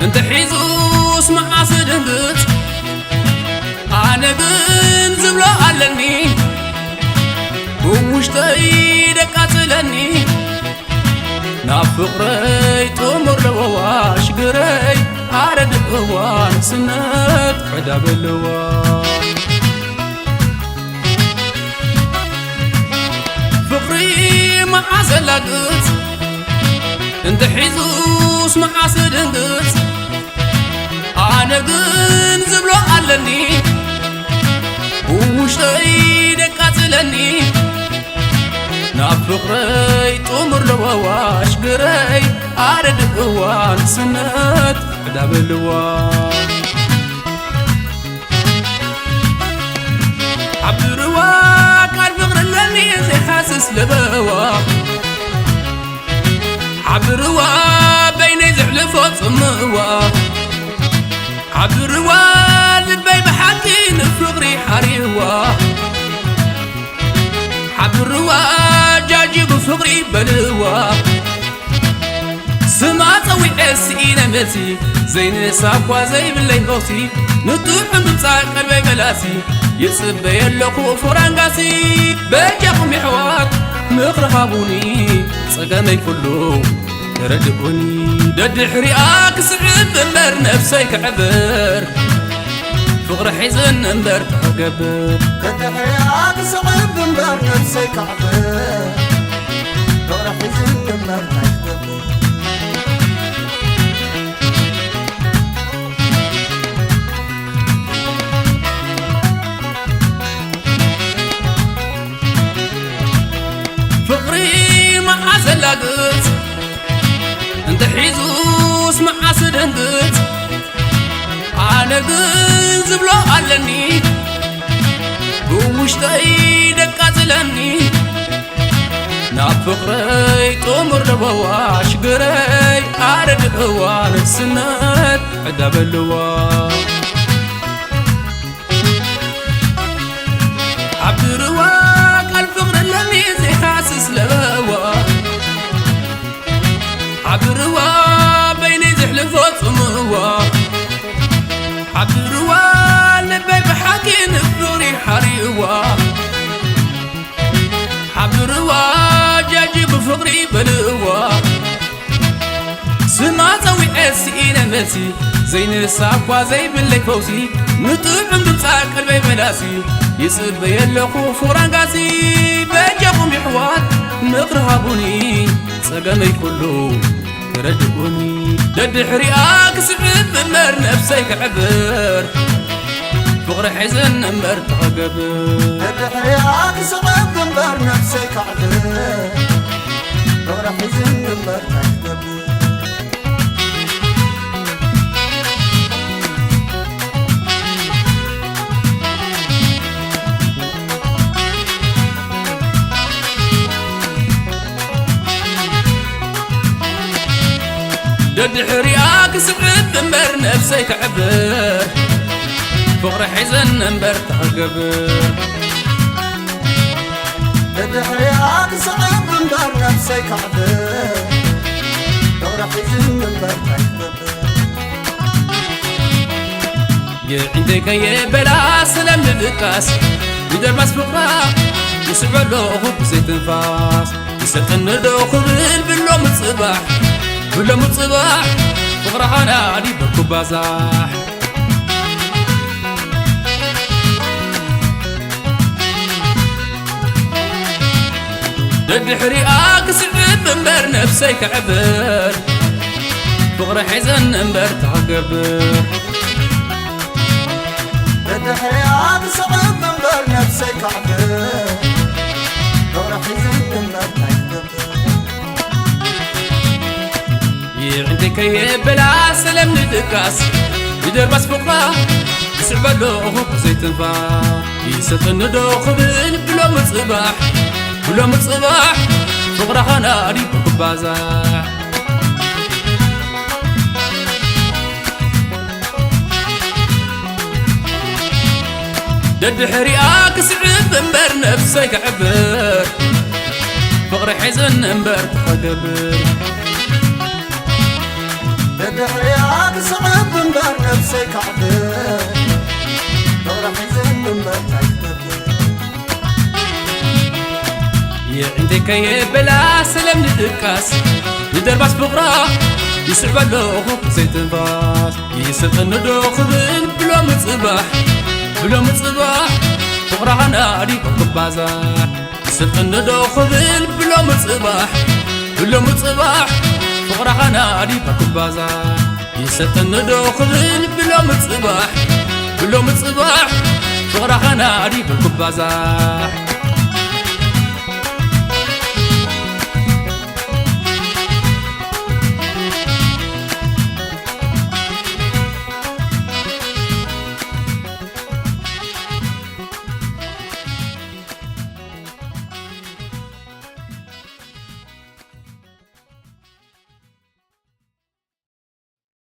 انت حيزوس مع صدقت أنا بن زبلو علني ومش تايدك أتلني نافقري تمر لواش قري عرد قوان سنت عدا باللوا فقري مع زلقت انت حيزوس مع صدقت أنا بن زبلو علني ومش تايدك أتلني نافقري تمر لواش قري عرد قوان سنت عدا باللوا عبد الرواق الفقر اللي زي حاسس لبوا عبد الرواق بين زحلفوت صموا عبد الرواق لبي بحكين فقري حريوا عبد الرواق جاجي بفقري بلوا سما طوي اسئنا ملسي زين ساقوا زي باللي بوسي نطوح بمصاق قلبي بلاسي يصب يلقو فرانقاسي بجاكم يحواك مقرخابوني صقامي كله ردقوني دد حريقك سعب امبر نفسي كعبر فقر حزن امبر تقبر دد حريقك سعب امبر نفسي كعبر فقر حزن امبر تقبر فقري مع زلاقت انت حيزوس مع صدقت أنا بن زبلو علني ومش تايدك أتلني نافقري تمر لواش قري عرد قوان سنت عدا باللوا عبد الرواق الفقر اللي زي حاسس لبوا عبد الرواق بيني زحلفوت صموا عبد الرواق لبي بحكين فقري حريوا عبد الرواق جاجي بفقري بلوا سما طوي اسئنا ملسي زين الساقوا زي باللي فوسي نطوح بمصاق قلبي بلاسي يصب يلقو فرانقاسي بجاكم يحوات مقرهابوني صقامي كله ردقوني دد حريقك سعب امبر نفسي كعبر فقر حزن امبر تقبر دد حريقك سعب امبر نفسي كعبر فقر حزن امبر تقبر دد حريقك سعب امبر نفسي كعبر فقر حزن امبر تقبر دد حريقك سعب امبر نفسي كعبر فقر حزن امبر تقبر يا عندك يا بلا سلام للكاس يدر مسبوقة يسبع له خب زي تنفاس يسقن له خبل باللوم الصباح باللوم الصباح فقر أنا علي بركب بازاح دد حريقك سعب امبر نفسي كعبر فقر حزن امبر تقبر دد حريقك سعب امبر نفسي كعبر فقر حزن امبر تقبر عندك يا بلا سلام للكاس يدر مسبوقة يسعب له خب زي تنفاح يسقن له خبل بلوم الصباح باللوم الصباح فقر أنا علي بركب بازاح دد حريقك سعب امبر نفسي كعبر فقر حزن امبر تقبر دد حريقك صعب مبار نفسي كعبر دورة حزن مبار تكتبر يا عندي كي بلا سلام ندكاس يدرباس بقرا يسعب له زيت الباس يسلطن دخل بلا مصباح بلا مصباح بقرا انا اريد بازار يسلطن دخل بلا مصباح بلا مصباح بقرا انا اريد بازار يسلطن دخل بلا مصباح بلا مصباح بقرا انا اريد بازار